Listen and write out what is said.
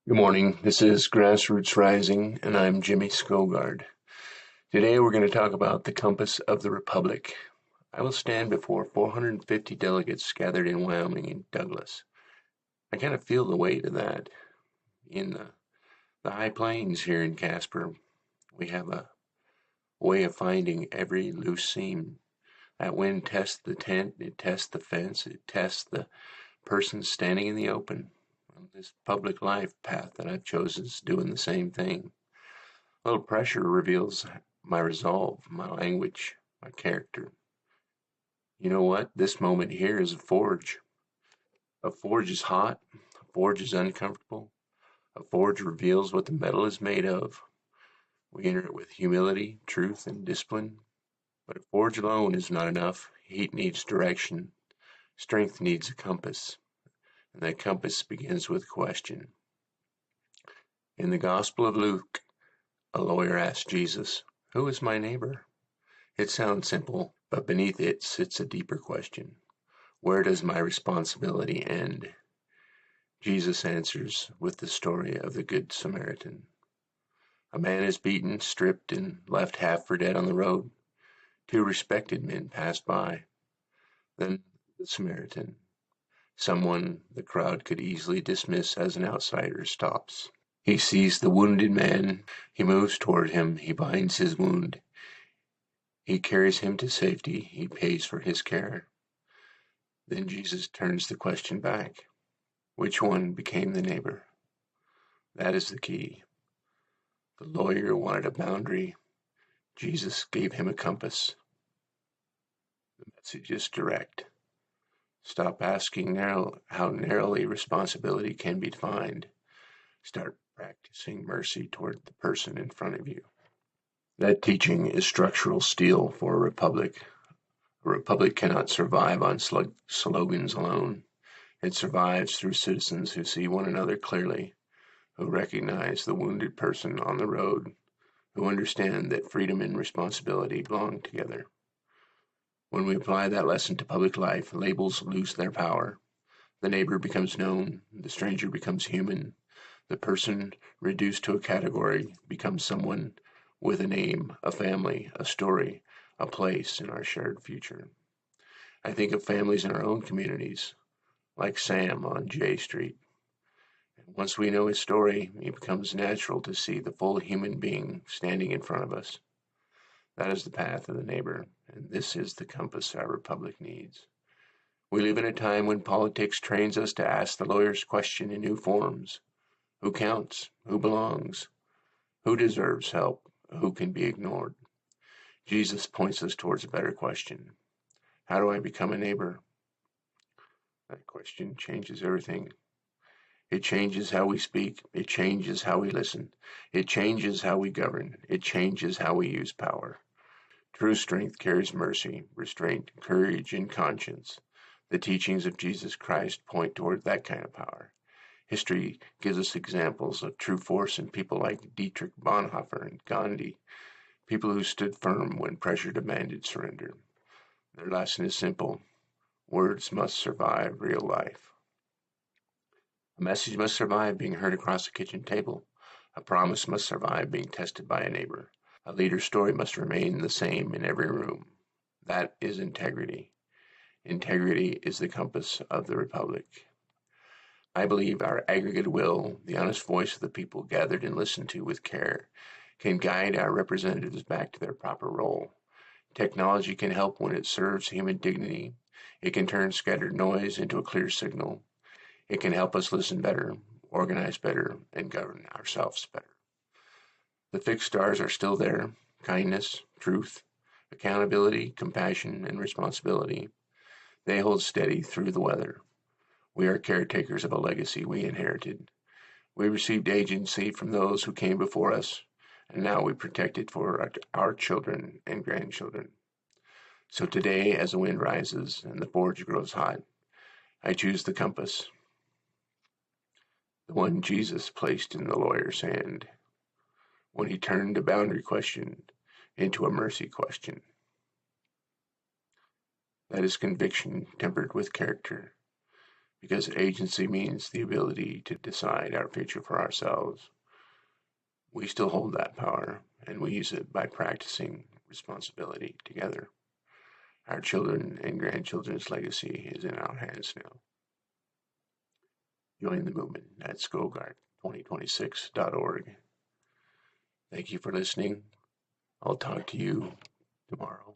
Good morning. This is Grassroots Rising, and I'm Jimmy Skogard. Today we're going to talk about the compass of the Republic. I will stand before 450 delegates gathered in Wyoming and Douglas. I kind of feel the weight of that. In the high plains here in Casper, we have a way of finding every loose seam. That wind tests the tent, it tests the fence, it tests the person standing in the open. This public life path that I've chosen is doing the same thing. A little pressure reveals my resolve, my language, my character. You know what? This moment here is a forge. A forge is hot, a forge is uncomfortable, a forge reveals what the metal is made of. We enter it with humility, truth, and discipline. But a forge alone is not enough. Heat needs direction, strength needs a compass, and that compass begins with question. In the Gospel of Luke, a lawyer asked Jesus, "Who is my neighbor?" It sounds simple, but beneath it sits a deeper question. Where does my responsibility end? Jesus answers with the story of the Good Samaritan. A man is beaten, stripped, and left half for dead on the road. Two respected men pass by. Then the Samaritan, someone the crowd could easily dismiss as an outsider, stops. He sees the wounded man. He moves toward him. He binds his wound. He carries him to safety. He pays for his care. Then Jesus turns the question back. Which one became the neighbor? That is the key. The lawyer wanted a boundary. Jesus gave him a compass. The message is direct. Stop asking how narrowly responsibility can be defined. Start practicing mercy toward the person in front of you. That teaching is structural steel for a republic. A republic cannot survive on slogans alone. It survives through citizens who see one another clearly, who recognize the wounded person on the road, who understand that freedom and responsibility belong together. When we apply that lesson to public life, labels lose their power. The neighbor becomes known, the stranger becomes human, the person reduced to a category becomes someone with a name, a family, a story, a place in our shared future. I think of families in our own communities, like Sam on J Street. And once we know his story, it becomes natural to see the full human being standing in front of us. That is the path of the neighbor, and this is the compass our republic needs. We live in a time when politics trains us to ask the lawyer's question in new forms. Who counts? Who belongs? Who deserves help? Who can be ignored? Jesus points us towards a better question. How do I become a neighbor? That question changes everything. It changes how we speak. It changes how we listen. It changes how we govern. It changes how we use power. True strength carries mercy, restraint, courage, and conscience. The teachings of Jesus Christ point toward that kind of power. History gives us examples of true force in people like Dietrich Bonhoeffer and Gandhi, people who stood firm when pressure demanded surrender. Their lesson is simple. Words must survive real life. A message must survive being heard across the kitchen table. A promise must survive being tested by a neighbor. A leader's story must remain the same in every room. That is integrity. Integrity is the compass of the Republic. I believe our aggregate will, the honest voice of the people gathered and listened to with care, can guide our representatives back to their proper role. Technology can help when it serves human dignity. It can turn scattered noise into a clear signal. It can help us listen better, organize better, and govern ourselves better. The fixed stars are still there: kindness, truth, accountability, compassion, and responsibility. They hold steady through the weather. We are caretakers of a legacy we inherited. We received agency from those who came before us, and now we protect it for our children and grandchildren. So today, as the wind rises and the forge grows hot, I choose the compass, the one Jesus placed in the lawyer's hand when he turned a boundary question into a mercy question. That is conviction tempered with character, because agency means the ability to decide our future for ourselves. We still hold that power, and we use it by practicing responsibility together. Our children and grandchildren's legacy is in our hands now. Join the movement at SkoGard2026.org. Thank you for listening. I'll talk to you tomorrow.